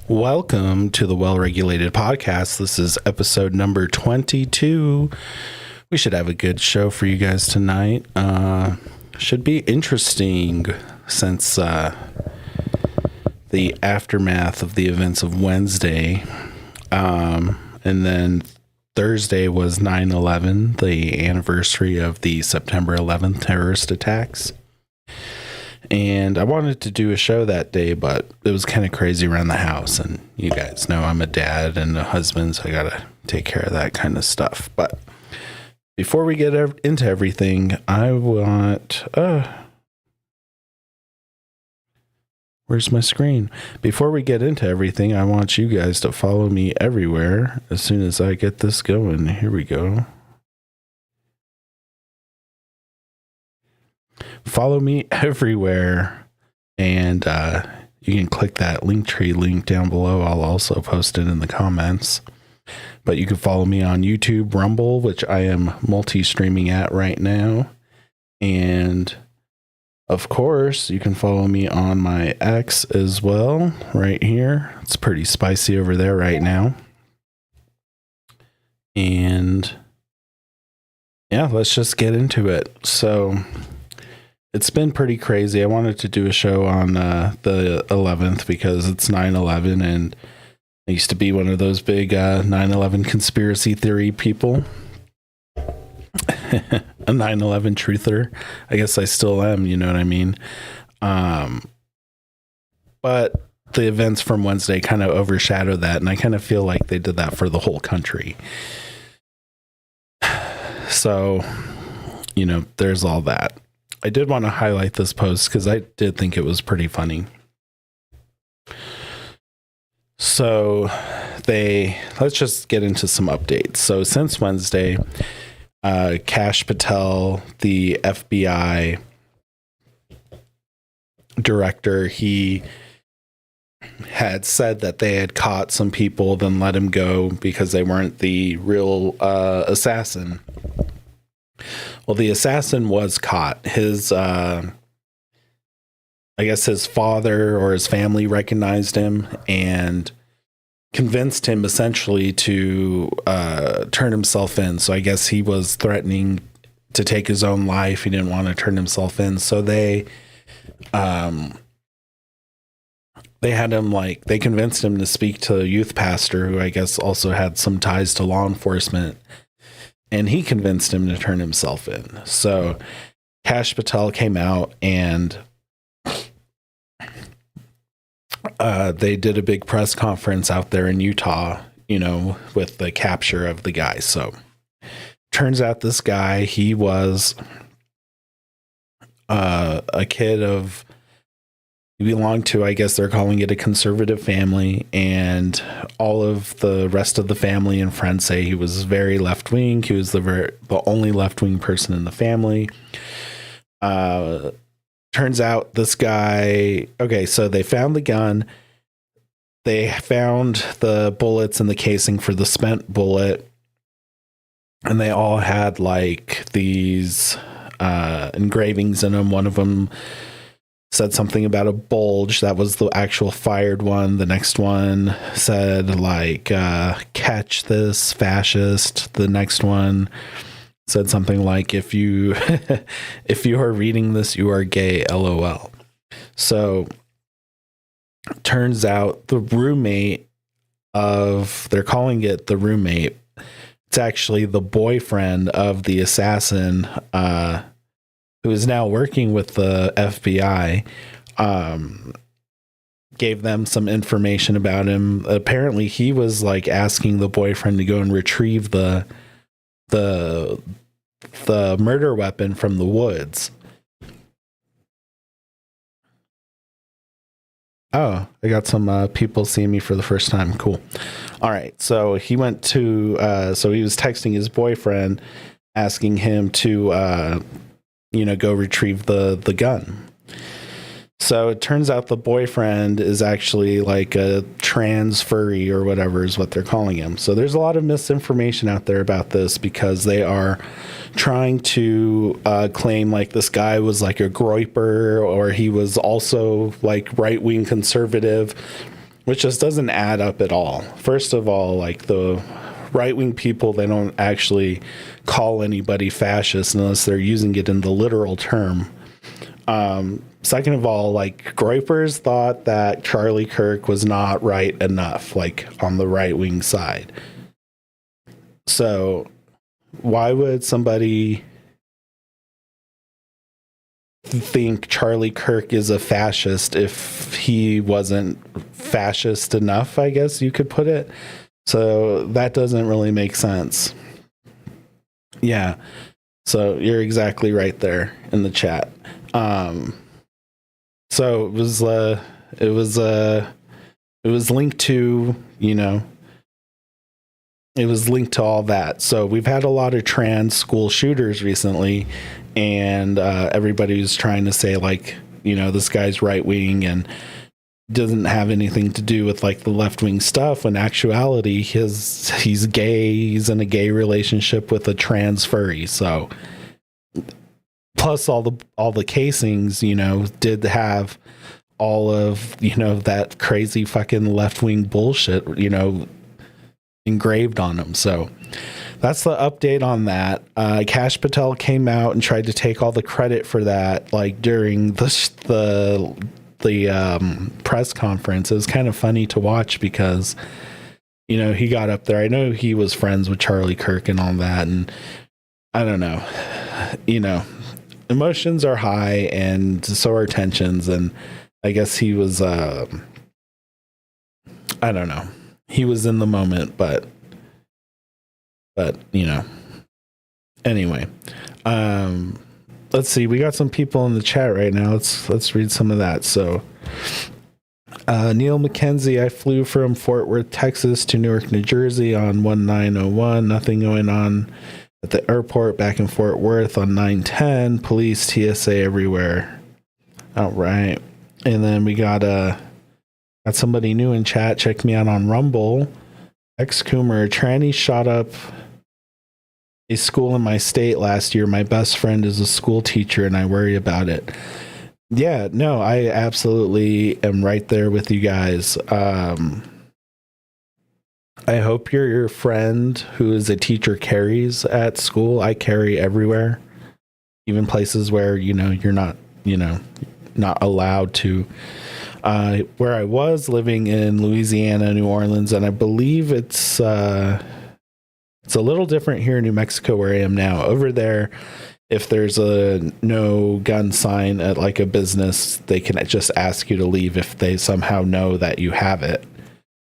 Welcome to the Well-Regulated Podcast. This is episode number 22. We should have a good show for you guys tonight. Should be interesting since the aftermath of the events of Wednesday. And then Thursday was 9/11, the anniversary of the September 11th terrorist attacks. And I wanted to do a show that day, but it was kind of crazy around the house. And you guys know I'm a dad and a husband, so I got to take care of that kind of stuff. But before we get into everything, I want... where's my screen? Before we get into everything, I want you guys to follow me everywhere as soon as I get this going. Here we go. Follow me everywhere, and you can click that Linktree link down below. I'll also post it in the comments. But you can follow me on YouTube, Rumble, which I am multi-streaming at right now. And, of course, you can follow me on my X as well, right here. It's pretty spicy over there right now. And, yeah, let's just get into it. So... it's been pretty crazy. I wanted to do a show on the 11th because it's 9/11, and I used to be one of those big 9/11 conspiracy theory people. A 9/11 truther. I guess I still am, you know what I mean? But the events from Wednesday kind of overshadowed that, and I kind of feel like they did that for the whole country. So, you know, there's all that. I did want to highlight this post because I did think it was pretty funny. So let's just get into some updates. So since Wednesday, Kash Patel, the FBI director, he had said that they had caught some people, then let him go because they weren't the real assassin. Well, the assassin was caught. His, I guess his father or his family recognized him and convinced him essentially to turn himself in. So I guess he was threatening to take his own life. He didn't want to turn himself in. So they had him, like, they convinced him to speak to a youth pastor who I guess also had some ties to law enforcement. And he convinced him to turn himself in. So Kash Patel came out and they did a big press conference out there in Utah, you know, with the capture of the guy. So turns out this guy, he was a kid of, he belonged to, I guess they're calling it a conservative family, and all of the rest of the family and friends say he was very left-wing. He was the only left-wing person in the family. Turns out this guy, okay, so they found the gun. They found the bullets in the casing for the spent bullet, and they all had like these engravings in them. One of them said something about a bulge. That was the actual fired one. The next one said like, catch this fascist. The next one said something like, if you are reading this, you are gay, LOL. So turns out the roommate they're calling it the roommate. It's actually the boyfriend of the assassin, who is now working with the FBI, gave them some information about him. Apparently he was like asking the boyfriend to go and retrieve the murder weapon from the woods. Oh, I got some people seeing me for the first time. Cool. All right. So he went to, so he was texting his boyfriend asking him to, go retrieve the gun. So it turns out the boyfriend is actually like a trans furry or whatever is what they're calling him. So there's a lot of misinformation out there about this because they are trying to claim like this guy was like a groyper or he was also like right-wing conservative. which just doesn't add up at all. First of all, like the right-wing people, they don't actually call anybody fascist unless they're using it in the literal term. Second of all, like Groypers thought that Charlie Kirk was not right enough, like on the right-wing side. So why would somebody think Charlie Kirk is a fascist if he wasn't fascist enough, I guess you could put it? So that doesn't really make sense. Yeah. So you're exactly right there in the chat. So it was linked to, it was linked to all that. So we've had a lot of trans school shooters recently, and everybody was trying to say, like, this guy's right wing and doesn't have anything to do with like the left wing stuff. In actuality, he's gay. He's in a gay relationship with a trans furry. So plus all the casings, did have all of, that crazy fucking left wing bullshit, engraved on them. So that's the update on that. Kash Patel came out and tried to take all the credit for that, like during the press conference. It was kind of funny to watch because, he got up there. I know he was friends with Charlie Kirk and all that, and I don't know, emotions are high and so are tensions, and I guess he was I don't know. He was in the moment, but anyway. Let's see. We got some people in the chat right now. Let's read some of that. So, Neil McKenzie, I flew from Fort Worth, Texas to Newark, New Jersey on 1901. Nothing going on at the airport. Back in Fort Worth on 910. Police, TSA everywhere. All right. And then we got somebody new in chat. Check me out on Rumble. Ex-Coomer, tranny shot up a school in my state last year. My best friend is a school teacher and I worry about it. Yeah, no, I absolutely am right there with you guys. I hope your friend who is a teacher carries at school. I carry everywhere, even places where, you're not, not allowed to. Where I was living in Louisiana, New Orleans, and I believe it's a little different here in New Mexico where I am now. Over there, if there's a no gun sign at like a business, they can just ask you to leave if they somehow know that you have it.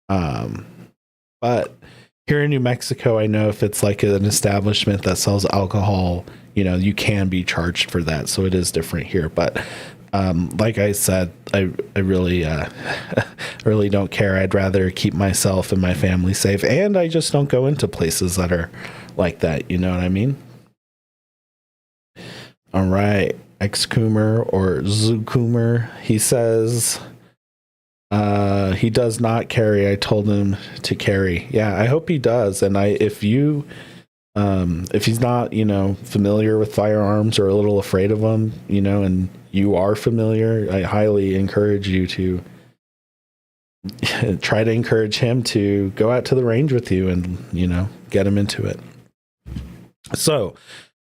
But here in New Mexico, I know if it's like an establishment that sells alcohol, you can be charged for that. So it is different here. But like I said, I really, really don't care. I'd rather keep myself and my family safe. And I just don't go into places that are like that. You know what I mean? All right. Ex-Coomer or Zucoomer, he says he does not carry. I told him to carry. Yeah, I hope he does. And if he's not, familiar with firearms or a little afraid of them, and you are familiar, I highly encourage you to try to encourage him to go out to the range with you and, get him into it. So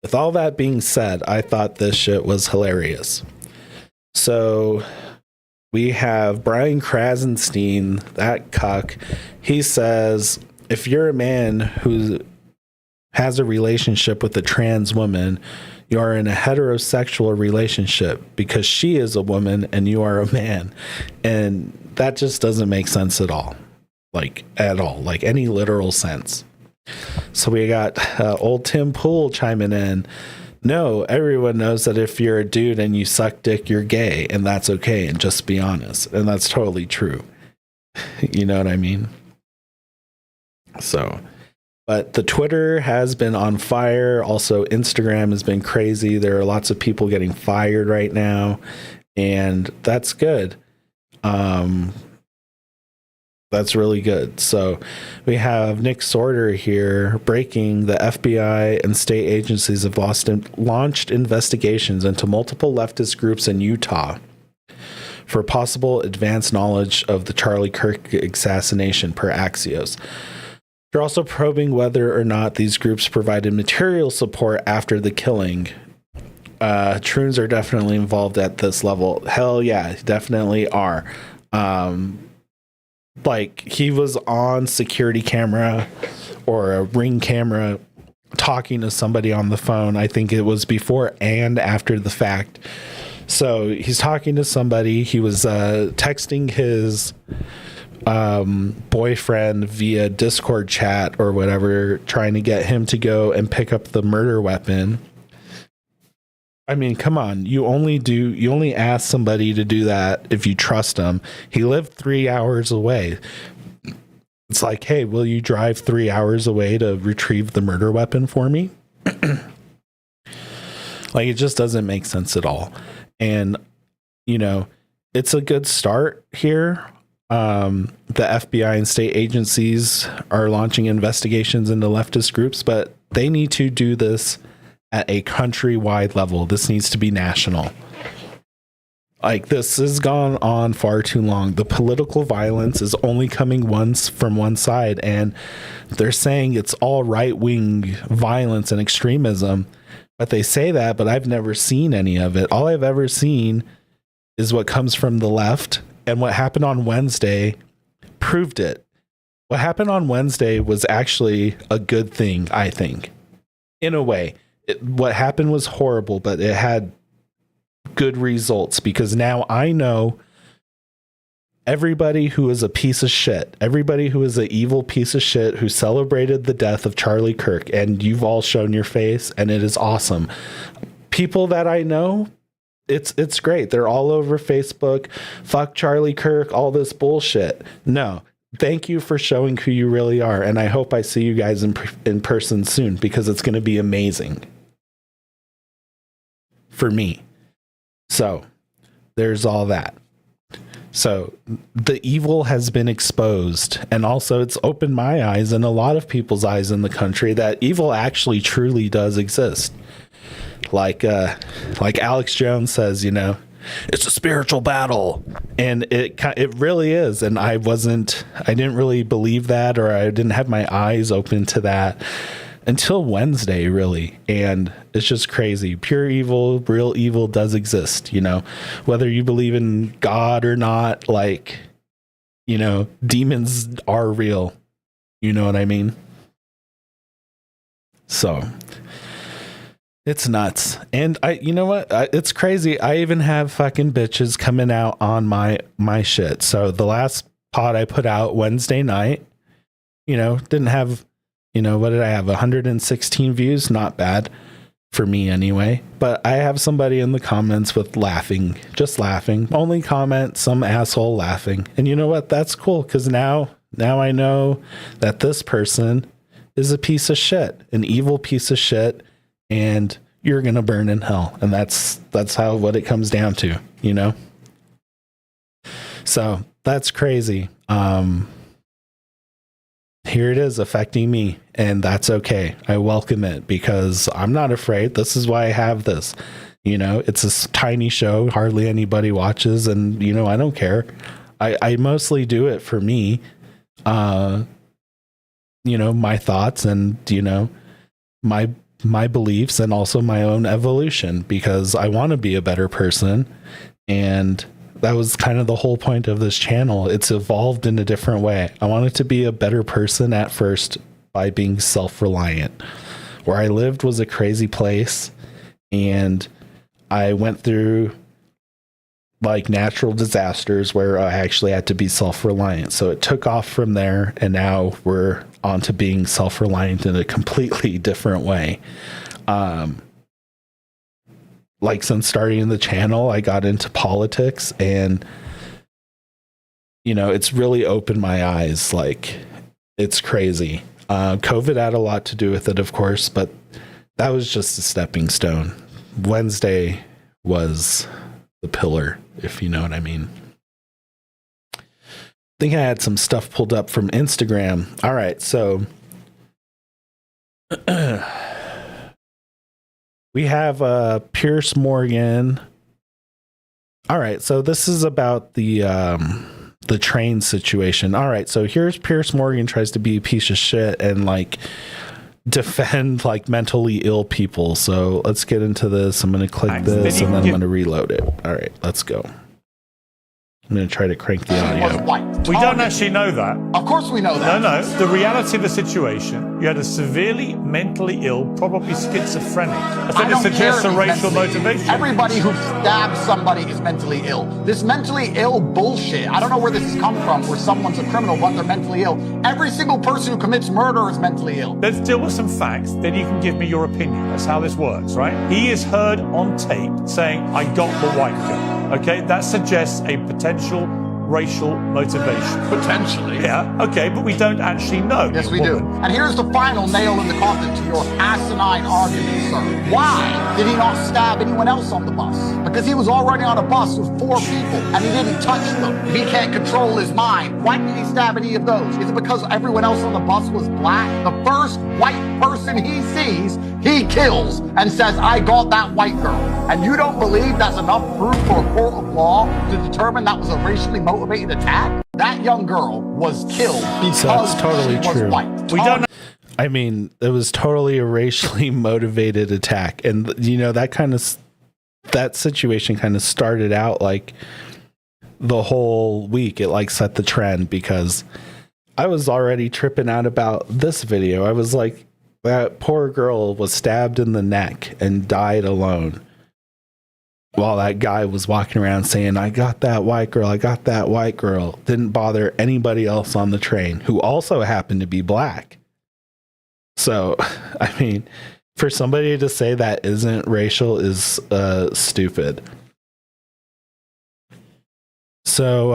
with all that being said, I thought this shit was hilarious. So we have Brian Krasenstein, that cuck. He says, if you're a man who has a relationship with a trans woman, you are in a heterosexual relationship because she is a woman and you are a man. And that just doesn't make sense at all. Like any literal sense. So we got old Tim Pool chiming in. No, everyone knows that if you're a dude and you suck dick, you're gay, and that's okay. And just be honest. And that's totally true. You know what I mean? So, but the Twitter has been on fire. Also, Instagram has been crazy. There are lots of people getting fired right now, and that's good. That's really good. So we have Nick Sorter here breaking. The FBI and state agencies have launched investigations into multiple leftist groups in Utah for possible advanced knowledge of the Charlie Kirk assassination, per Axios. They're also probing whether or not these groups provided material support after the killing. Troons are definitely involved at this level. Hell yeah, definitely are. Like, he was on security camera or a Ring camera talking to somebody on the phone. I think it was before and after the fact. So he's talking to somebody. He was texting his boyfriend via Discord chat or whatever, trying to get him to go and pick up the murder weapon. I mean, come on. You only ask somebody to do that if you trust them. He lived 3 hours away. It's like, hey, will you drive 3 hours away to retrieve the murder weapon for me? Like, it just doesn't make sense at all. And, you know, it's a good start here. The FBI and state agencies are launching investigations into leftist groups, but they need to do this at a countrywide level. This needs to be national. Like, this has gone on far too long. The political violence is only coming once from one side, and they're saying it's all right-wing violence and extremism. But they say that, but I've never seen any of it. All I've ever seen is what comes from the left, and what happened on Wednesday proved it. What happened on Wednesday was actually a good thing, I think. In a way. What happened was horrible, but it had good results, because now I know everybody who is a piece of shit, everybody who is an evil piece of shit who celebrated the death of Charlie Kirk, and you've all shown your face, and it is awesome. People that I know, it's great. They're all over Facebook. Fuck Charlie Kirk, all this bullshit. No. Thank you for showing who you really are, and I hope I see you guys in person soon, because it's going to be amazing for me. So there's all that. So the evil has been exposed, and also it's opened my eyes and a lot of people's eyes in the country that evil actually truly does exist. Like Alex Jones says, you know, it's a spiritual battle, and it really is. And I didn't really believe that, or I didn't have my eyes open to that until Wednesday, really. And it's just crazy. Pure evil, real evil does exist, you know, whether you believe in God or not. Like, you know, demons are real. You know what I mean? So it's nuts. And you know what? It's crazy. I even have fucking bitches coming out on my shit. So the last pod I put out Wednesday night, you know, didn't have, you know, what did I have? 116 views. Not bad for me anyway. But I have somebody in the comments with laughing, just laughing. Only comment, some asshole laughing. And you know what? That's cool, because now I know that this person is a piece of shit, an evil piece of shit, and you're gonna burn in hell. And that's what it comes down to, you know. So that's crazy. Here it is affecting me, and that's okay. I welcome it, because I'm not afraid. This is why I have this. You know, it's a tiny show, hardly anybody watches, and you know, I don't care. I mostly do it for me. You know, my thoughts, and you know, my beliefs, and also my own evolution, because I want to be a better person. And that was kind of the whole point of this channel. It's evolved in a different way. I wanted to be a better person at first by being self-reliant. Where I lived was a crazy place, and I went through like natural disasters where I actually had to be self-reliant. So it took off from there, and now we're on to being self-reliant in a completely different way. Like, since starting the channel, I got into politics, and you know, it's really opened my eyes. Like, it's crazy. COVID had a lot to do with it, of course, but that was just a stepping stone. Wednesday was the pillar, if you know what I mean. I think I had some stuff pulled up from Instagram. All right, so we have Pierce Morgan All right, so this is about the train situation. All right, so here's Pierce Morgan tries to be a piece of shit and like defend like mentally ill people. So let's get into this. I'm going to click this and then I'm going to reload it. All right, let's go. I'm going to try to crank the audio. We don't actually know that. Of course we know that. No. The reality of the situation, you had a severely mentally ill, probably schizophrenic. I think it suggests a racial motivation. Everybody who stabs somebody is mentally ill. This mentally ill bullshit, I don't know where this has come from, where someone's a criminal but they're mentally ill. Every single person who commits murder is mentally ill. Let's deal with some facts, then you can give me your opinion. That's how this works, right? He is heard on tape saying, I got the white girl. Okay, that suggests a potential racial motivation. Potentially. Yeah, okay, but we don't actually know. Yes, we do. And here's the final nail in the coffin to your asinine argument, sir. Why did he not stab anyone else on the bus? Because he was already on a bus with 4 people and he didn't touch them. He can't control his mind. Why didn't he stab any of those? Is it because everyone else on the bus was black? The first white person he sees, he kills and says, I got that white girl. And you don't believe that's enough proof for a court of law to determine that was a racially motivated attack? That young girl was killed because totally she was true. white. We don't know. I mean, it was totally a racially motivated attack. And, you know, that situation kind of started out like the whole week. It like set the trend because I was already tripping out about this video. I was like, that poor girl was stabbed in the neck and died alone while that guy was walking around saying, I got that white girl. I got that white girl. Didn't bother anybody else on the train who also happened to be black. So, I mean, for somebody to say that isn't racial is stupid. So,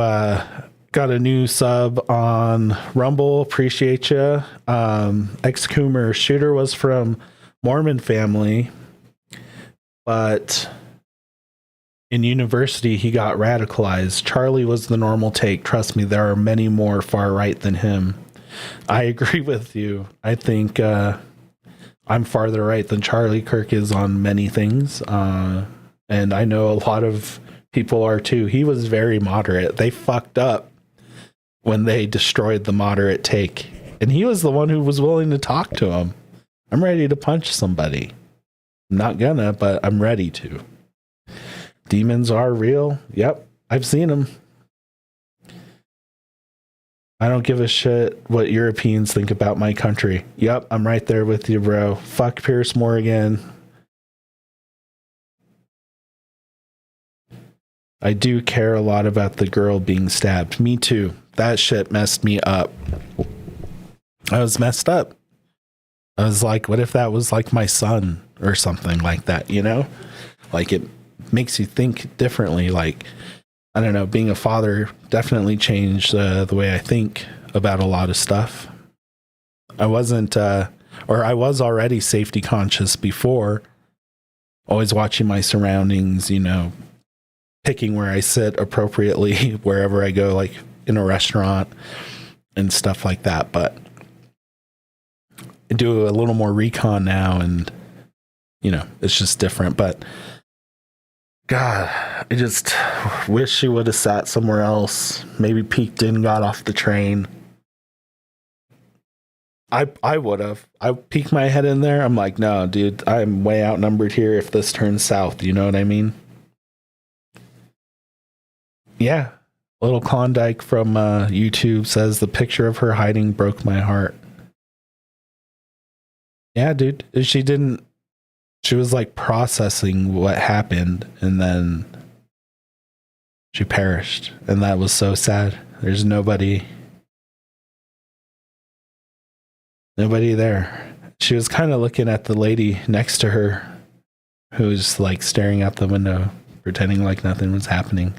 got a new sub on Rumble. Appreciate you. Ex-Coomer shooter was from Mormon family, but in university he got radicalized. Charlie was the normal take. Trust me, there are many more far right than him. I agree with you. I think I'm farther right than Charlie Kirk is on many things. And I know a lot of people are too. He was very moderate. They fucked up when they destroyed the moderate take. And he was the one who was willing to talk to him. I'm ready to punch somebody. I'm not gonna, but I'm ready to. Demons are real. Yep, I've seen them. I don't give a shit what Europeans think about my country. Yep, I'm right there with you, bro. Fuck Pierce Morgan. I do care a lot about the girl being stabbed. Me too. That shit messed me up. I was messed up. I was like, what if that was like my son or something like that, you know? Like it makes you think differently. Like, I don't know, being a father definitely changed the way I think about a lot of stuff. I wasn't, or I was already safety conscious before, always watching my surroundings, you know, picking where I sit appropriately wherever I go, like in a restaurant and stuff like that. But I do a little more recon now and, you know, it's just different. But God, I just wish she would have sat somewhere else. Maybe peeked in, got off the train. I would have. I peeked my head in there. I'm like, no, dude, I'm way outnumbered here if this turns south. You know what I mean? Yeah. Little Klondike from YouTube says the picture of her hiding broke my heart. Yeah, dude. She was like processing what happened and then she perished. And that was so sad. There's nobody there. She was kind of looking at the lady next to her who's like staring out the window, pretending like nothing was happening.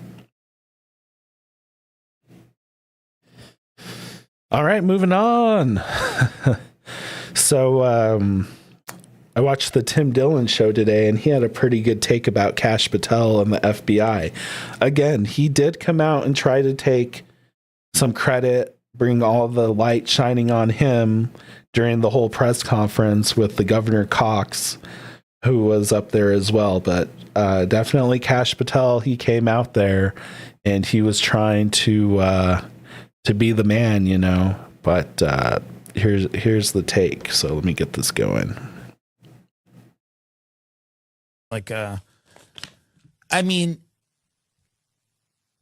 All right, moving on. So, I watched the Tim Dillon show today and he had a pretty good take about Kash Patel and the FBI. Again, he did come out and try to take some credit, bring all the light shining on him during the whole press conference with the Governor Cox, who was up there as well, but definitely Kash Patel. He came out there and he was trying to be the man, you know. But here's the take. So let me get this going. Like, I mean,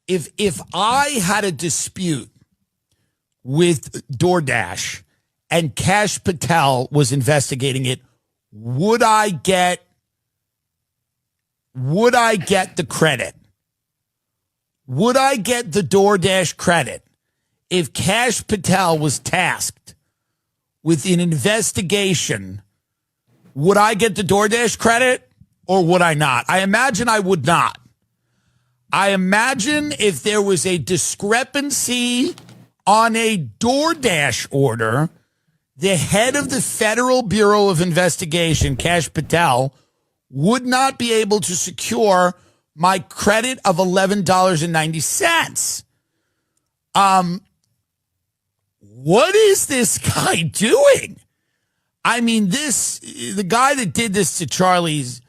if I had a dispute with DoorDash and Kash Patel was investigating it, would I get the credit? Would I get the DoorDash credit if Kash Patel was tasked with an investigation? Would I get the DoorDash credit or would I not? I imagine I would not. I imagine if there was a discrepancy on a DoorDash order, the head of the Federal Bureau of Investigation, Kash Patel, would not be able to secure my credit of $11.90. What is this guy doing? I mean, the guy that did this to Charlie's,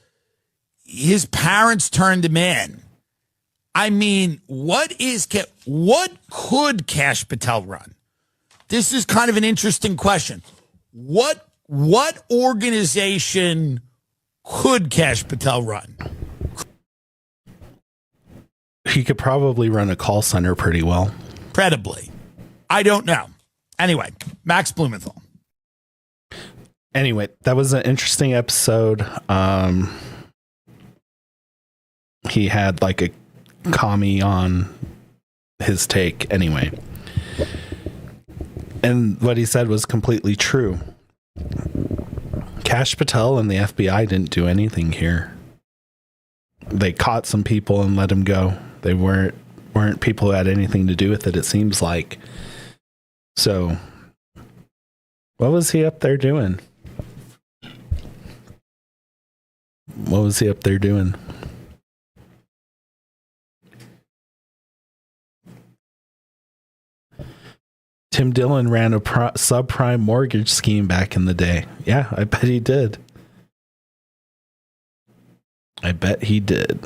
his parents turned him in. I mean, what could Kash Patel run? This is kind of an interesting question. What organization could Kash Patel run? He could probably run a call center pretty well. Credibly. I don't know. Anyway, Max Blumenthal. Anyway, that was an interesting episode. He had like a commie on his take anyway. And what he said was completely true. Kash Patel and the FBI didn't do anything here. They caught some people and let them go. They weren't people who had anything to do with it, it seems like. So, what was he up there doing? What was he up there doing? Tim Dillon ran a subprime mortgage scheme back in the day. Yeah, I bet he did. I bet he did.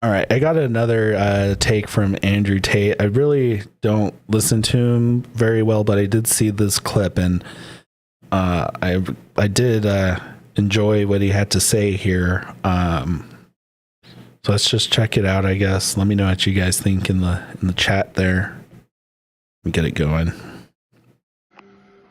All right, I got another take from Andrew Tate. I really don't listen to him very well, but I did see this clip, and I did enjoy what he had to say here. So let's just check it out, I guess. Let me know what you guys think in the chat there. Let me get it going.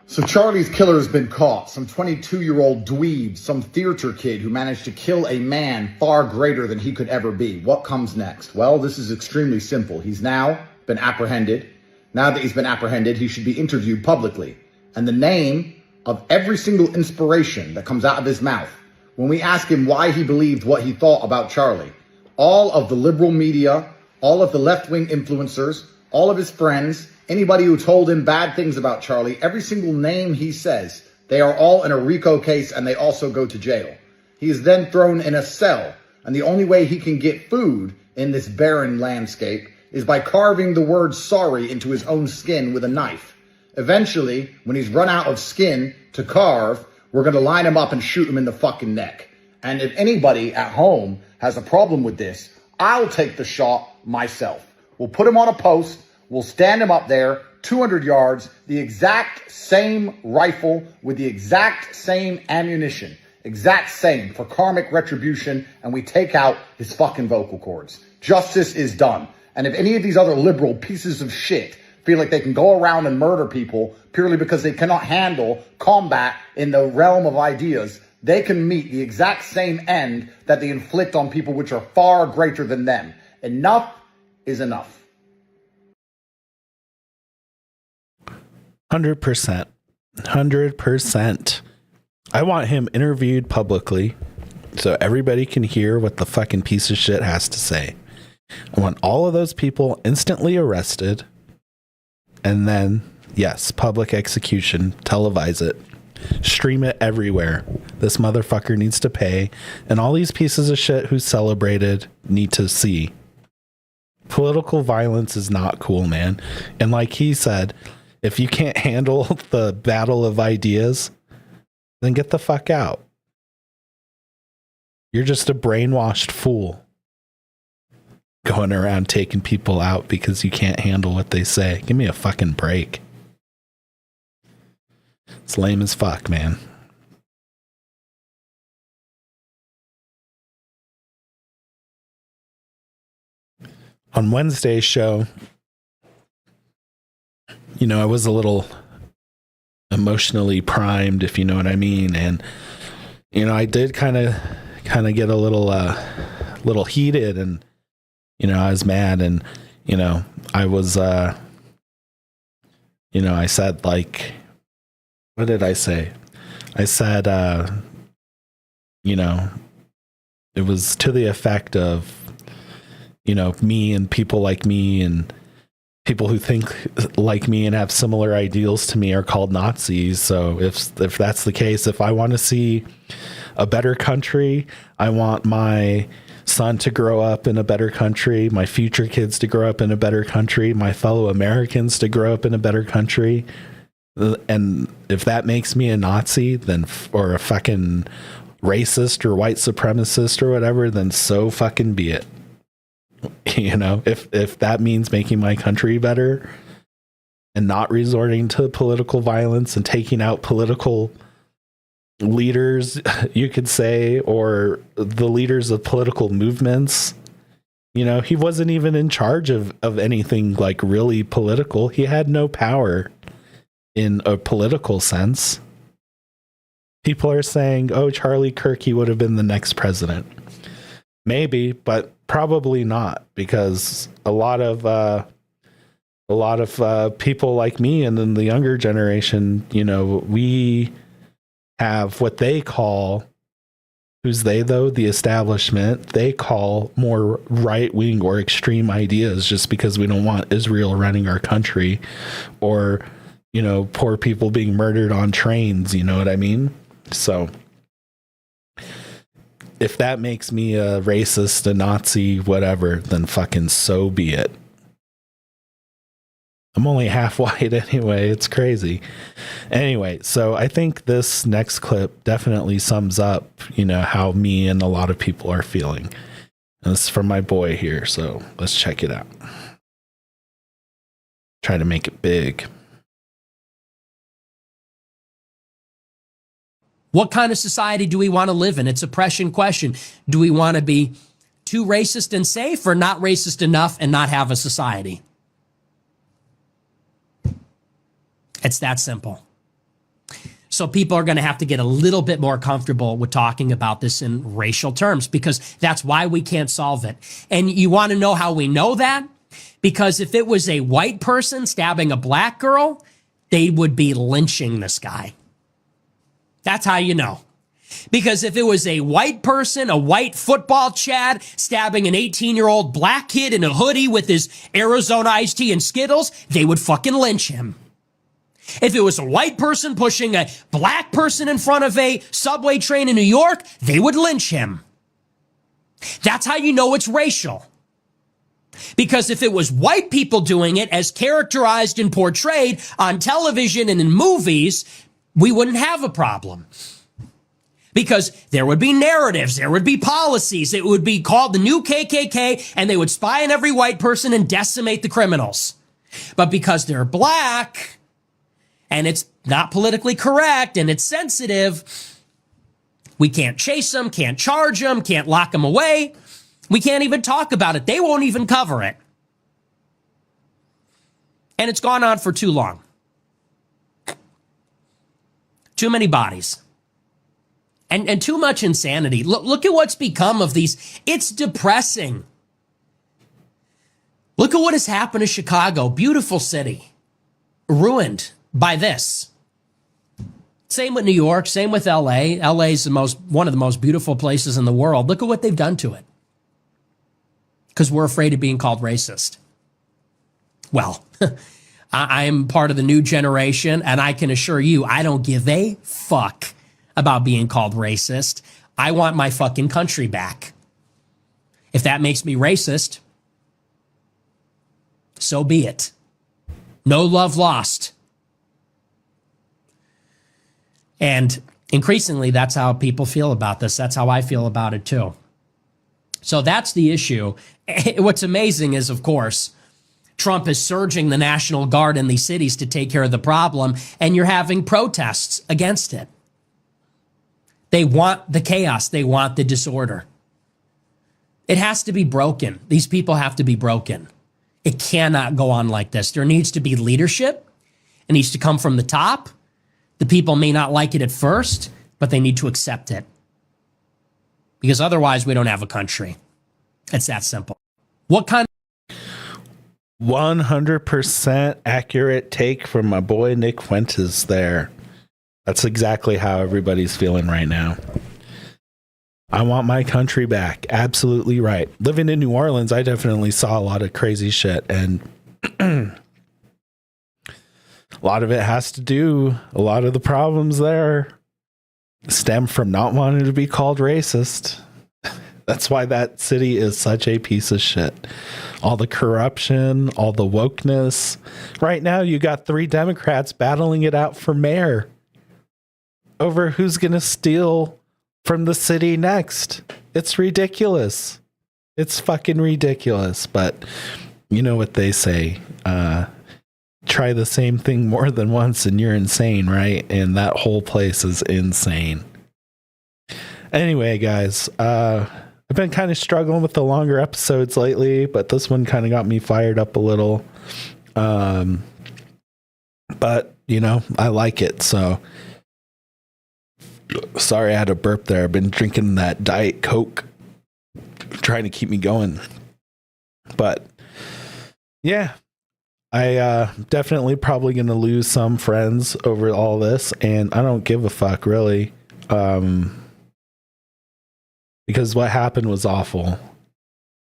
So Charlie's killer has been caught. Some 22-year-old dweeb, some theater kid who managed to kill a man far greater than he could ever be. What comes next? Well, this is extremely simple. He's now been apprehended. Now that he's been apprehended, he should be interviewed publicly. And the name of every single inspiration that comes out of his mouth, when we ask him why he believed what he thought about Charlie, all of the liberal media, all of the left-wing influencers, all of his friends, anybody who told him bad things about Charlie, every single name he says, they are all in a RICO case and they also go to jail. He is then thrown in a cell, and the only way he can get food in this barren landscape is by carving the word sorry into his own skin with a knife. Eventually, when he's run out of skin to carve, we're going to line him up and shoot him in the fucking neck. And if anybody at home has a problem with this, I'll take the shot myself. We'll put him on a post. We'll stand him up there, 200 yards, the exact same rifle with the exact same ammunition, exact same for karmic retribution, and we take out his fucking vocal cords. Justice is done. And if any of these other liberal pieces of shit feel like they can go around and murder people purely because they cannot handle combat in the realm of ideas, they can meet the exact same end that they inflict on people which are far greater than them. Enough is enough. 100%. 100%. I want him interviewed publicly so everybody can hear what the fucking piece of shit has to say. I want all of those people instantly arrested. And then, yes, public execution, televise it. Stream it everywhere. This motherfucker needs to pay, and all these pieces of shit who celebrated need to see. Political violence is not cool, man. And like he said, if you can't handle the battle of ideas, then get the fuck out. You're just a brainwashed fool going around taking people out because you can't handle what they say. Give me a fucking break. It's lame as fuck, man. On Wednesday's show, you know, I was a little emotionally primed, if you know what I mean. And, you know, I did kind of get a little heated, and, you know, I was mad, and, you know, I was, you know, I said, like, what did I say? I said, you know, it was to the effect of, you know, me and people like me and people who think like me and have similar ideals to me are called Nazis. So if that's the case, if I want to see a better country, I want my son to grow up in a better country, my future kids to grow up in a better country, my fellow Americans to grow up in a better country. And if that makes me a Nazi, then, or a fucking racist or white supremacist or whatever, then so fucking be it. You know, if that means making my country better and not resorting to political violence and taking out political leaders, you could say, or the leaders of political movements. You know, he wasn't even in charge of anything like really political. He had no power in a political sense. People are saying, oh, Charlie Kirk, he would have been the next president. Maybe, but probably not, because a lot of people like me and then the younger generation, you know, we have what they call, who's they though? The establishment. They call more right wing or extreme ideas just because we don't want Israel running our country, or, you know, poor people being murdered on trains. You know what I mean? So if that makes me a racist, a Nazi, whatever, then fucking so be it. I'm only half white anyway. It's crazy. Anyway, so I think this next clip definitely sums up, you know, how me and a lot of people are feeling. And this is from my boy here, so let's check it out. Try to make it big. What kind of society do we want to live in? It's a pressing question. Do we want to be too racist and safe, or not racist enough and not have a society? It's that simple. So people are going to have to get a little bit more comfortable with talking about this in racial terms, because that's why we can't solve it. And you want to know how we know that? Because if it was a white person stabbing a black girl, they would be lynching this guy. That's how you know. Because if it was a white person, a white football Chad, stabbing an 18-year-old black kid in a hoodie with his Arizona iced tea and Skittles, they would fucking lynch him. If it was a white person pushing a black person in front of a subway train in New York, they would lynch him. That's how you know it's racial. Because if it was white people doing it as characterized and portrayed on television and in movies, we wouldn't have a problem. Because there would be narratives, there would be policies, it would be called the new KKK, and they would spy on every white person and decimate the criminals. But because they're black, and it's not politically correct, and it's sensitive, we can't chase them, can't charge them, can't lock them away. We can't even talk about it. They won't even cover it. And it's gone on for too long. Too many bodies. And too much insanity. Look at what's become of these. It's depressing. Look at what has happened to Chicago. Beautiful city. Ruined by this. Same with New York. Same with LA. LA is one of the most beautiful places in the world. Look at what they've done to it. Because we're afraid of being called racist. Well, I'm part of the new generation, and I can assure you, I don't give a fuck about being called racist. I want my fucking country back. If that makes me racist, so be it. No love lost. And increasingly, that's how people feel about this. That's how I feel about it too. So that's the issue. What's amazing is, of course, Trump is surging the National Guard in these cities to take care of the problem, and you're having protests against it. They want the chaos. They want the disorder. It has to be broken. These people have to be broken. It cannot go on like this. There needs to be leadership. It needs to come from the top. The people may not like it at first, but they need to accept it. Because otherwise, we don't have a country. It's that simple. What kind of 100% accurate take from my boy Nick Fuentes there. That's exactly how everybody's feeling right now. I want my country back. Absolutely right. Living in New Orleans, I definitely saw a lot of crazy shit, and a lot of it has to do, a lot of the problems there stem from not wanting to be called racist. That's why that city is such a piece of shit. All the corruption, all the wokeness. Right now, you got 3 Democrats battling it out for mayor over who's going to steal from the city next. It's ridiculous. It's fucking ridiculous. But you know what they say. Try the same thing more than once and you're insane, right? And that whole place is insane. Anyway, guys, I've been kind of struggling with the longer episodes lately, but this one kind of got me fired up a little. But, you know, I like it. So sorry I had a burp there. I've been drinking that Diet Coke, trying to keep me going. But yeah, I definitely probably going to lose some friends over all this, and I don't give a fuck, really. Because what happened was awful.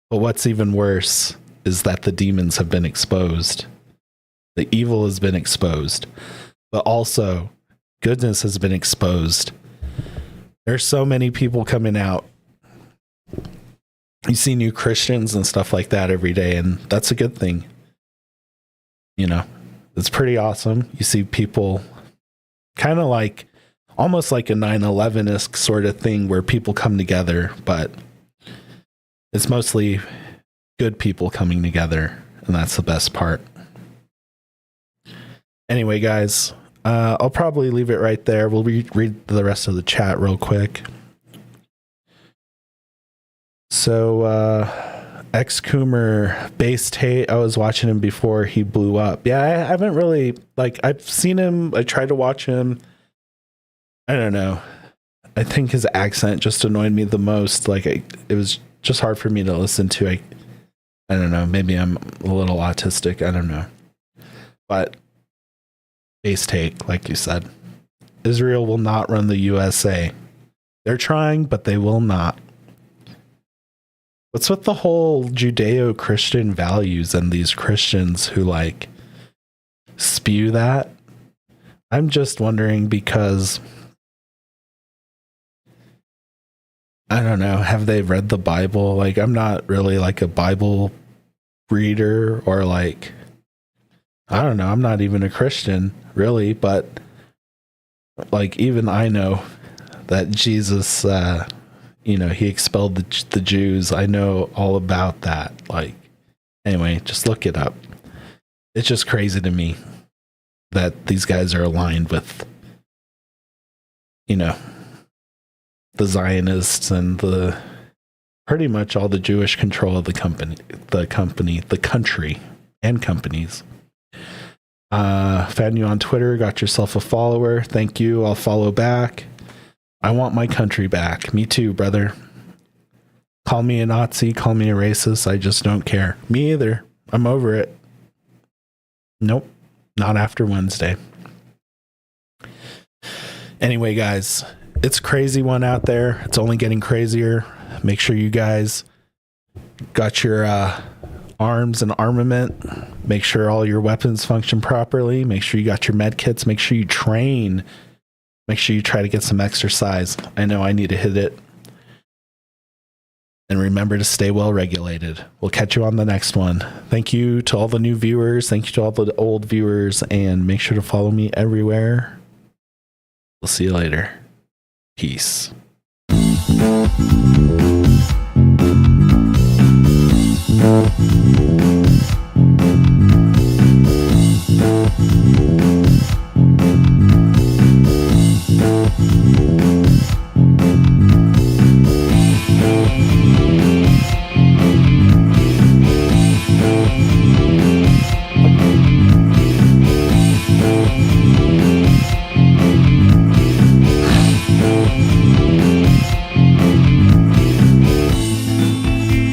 But what's even worse is that the demons have been exposed. The evil has been exposed. But also, goodness has been exposed. There's so many people coming out. You see new Christians and stuff like that every day, and that's a good thing. You know, it's pretty awesome. You see people kind of like, almost like a 9/11-esque sort of thing where people come together, but it's mostly good people coming together, and that's the best part. Anyway, guys, I'll probably leave it right there. We'll read the rest of the chat real quick. So, Ex-Coomer Base Tate, I was watching him before he blew up. Yeah, I haven't really, like, I've seen him, I tried to watch him. I don't know. I think his accent just annoyed me the most. Like, it was just hard for me to listen to. I don't know. Maybe I'm a little autistic. I don't know. But Base Take, like you said, Israel will not run the USA. They're trying, but they will not. What's with the whole Judeo-Christian values and these Christians who like spew that? I'm just wondering because I don't know, have they read the Bible? Like, I'm not really like a Bible reader, or like, I don't know, I'm not even a Christian really, but like, even I know that Jesus, you know, he expelled the Jews. I know all about that. Like, anyway, just look it up. It's just crazy to me that these guys are aligned with, you know, the Zionists and the pretty much all the Jewish control of the country and companies. Found you on Twitter, got yourself a follower. Thank you. I'll follow back. I want my country back. Me too, brother. Call me a Nazi, call me a racist. I just don't care. Me either. I'm over it. Nope. Not after Wednesday. Anyway, guys, it's a crazy one out there. It's only getting crazier. Make sure you guys got your arms and armament. Make sure all your weapons function properly. Make sure you got your med kits. Make sure you train. Make sure you try to get some exercise. I know I need to hit it. And remember to stay well regulated. We'll catch you on the next one. Thank you to all the new viewers. Thank you to all the old viewers. And make sure to follow me everywhere. We'll see you later. Peace.